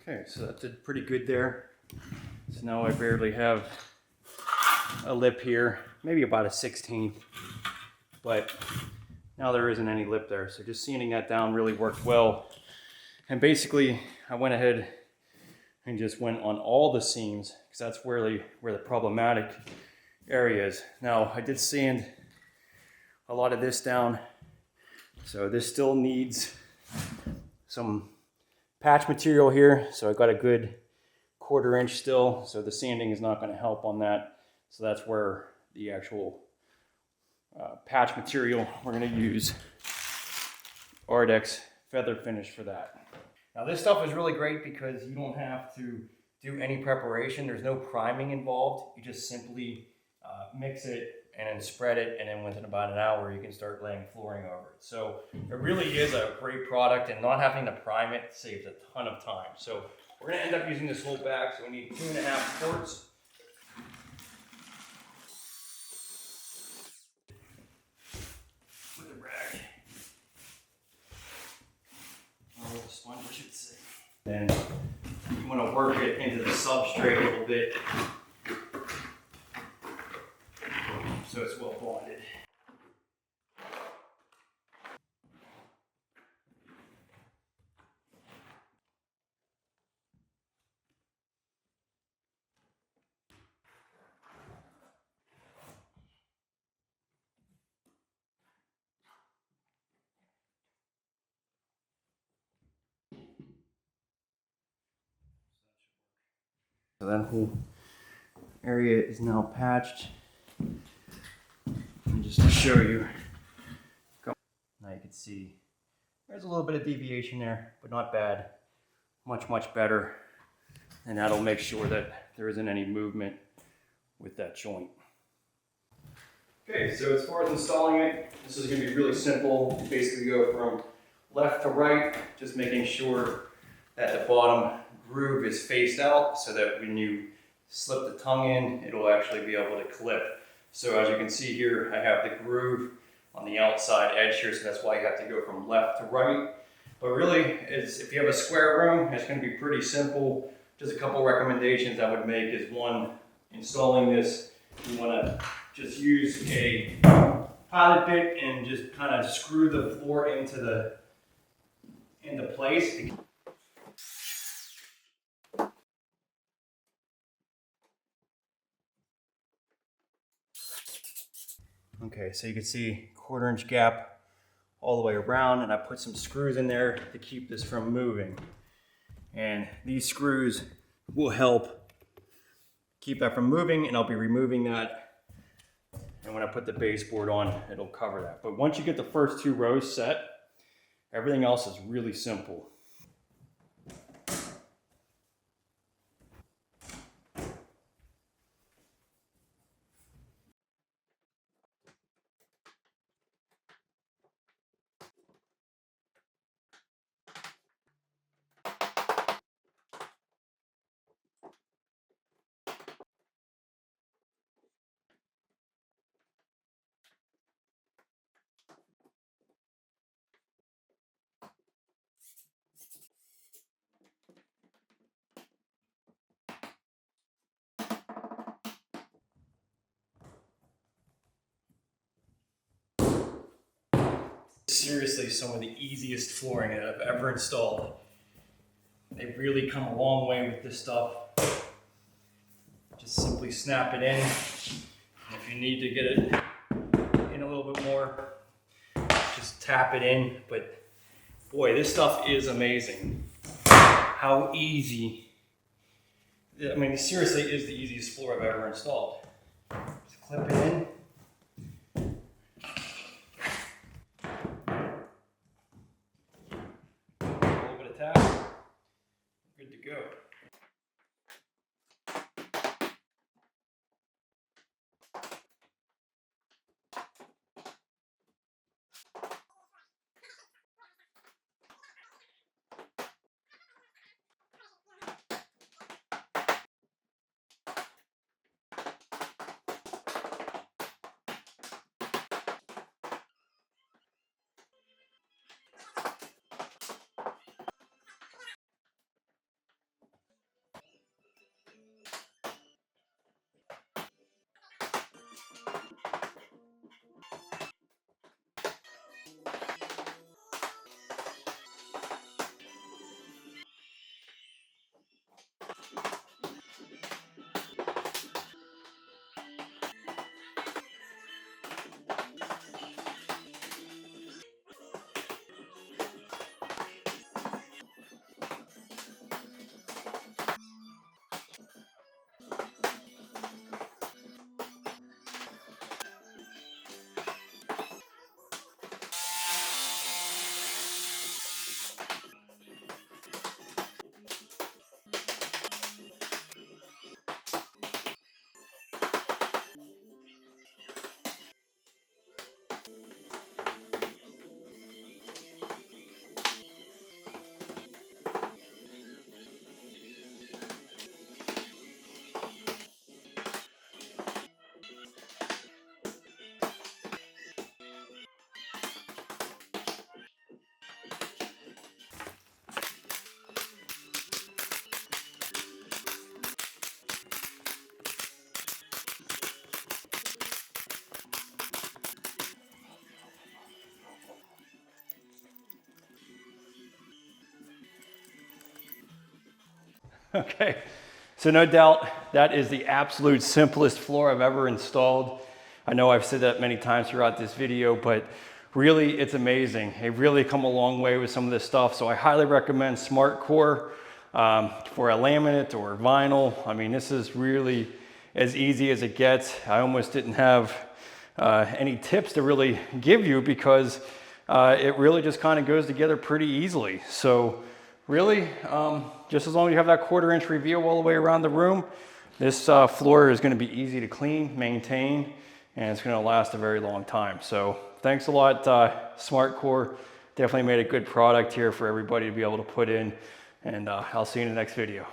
Okay, so that did pretty good there. So now I barely have a lip here, maybe about a 16th, but now there isn't any lip there. So just sanding that down really worked well. And basically I went ahead and just went on all the seams because that's where the problematic area is. Now I did sand a lot of this down, so this still needs some patch material here. So I got a good 1/4 inch still, so the sanding is not going to help on that. So that's where the actual patch material we're going to use Ardex feather finish for that. Now this stuff is really great because you don't have to do any preparation. There's no priming involved. You just simply mix it and then spread it, and then within about an hour you can start laying flooring over it. So it really is a great product, and not having to prime it saves a ton of time. So we're going to end up using this whole bag, so we need 2.5 quarts. With a rag. Or with a sponge, I should say. Then you want to work it into the substrate a little bit so it's well bonded. So that whole area is now patched. And just to show you, now you can see there's a little bit of deviation there, but not bad. Much better. And that'll make sure that there isn't any movement with that joint. Okay, so as far as installing it, this is going to be really simple. You basically go from left to right, just making sure that the bottom groove is faced out so that when you slip the tongue in, it'll actually be able to clip. So as you can see here, I have the groove on the outside edge here, so that's why you have to go from left to right. But really, if you have a square room, it's going to be pretty simple. Just a couple recommendations I would make is, one, installing this, you want to just use a pilot bit and just kind of screw the floor into place. Okay, so you can see 1/4 inch gap all the way around, and I put some screws in there to keep this from moving. And these screws will help keep that from moving, and I'll be removing that. And when I put the baseboard on, it'll cover that. But once you get the first 2 rows set, everything else is really simple. Seriously, some of the easiest flooring that I've ever installed. They've really come a long way with this stuff. Just simply snap it in. If you need to get it in a little bit more, just tap it in. But boy, this stuff is amazing. How easy. I mean, it seriously is the easiest floor I've ever installed. Just clip it in. Good to go. Okay, so no doubt that is the absolute simplest floor I've ever installed. I know I've said that many times throughout this video, but really it's amazing. They've really come a long way with some of this stuff. So I highly recommend Smartcore for a laminate or vinyl. I mean, this is really as easy as it gets. I almost didn't have any tips to really give you because it really just kind of goes together pretty easily. So really, just as long as you have that 1/4 inch reveal all the way around the room, this floor is going to be easy to clean, maintain, and it's going to last a very long time. So thanks a lot, Smartcore. Definitely made a good product here for everybody to be able to put in, and I'll see you in the next video.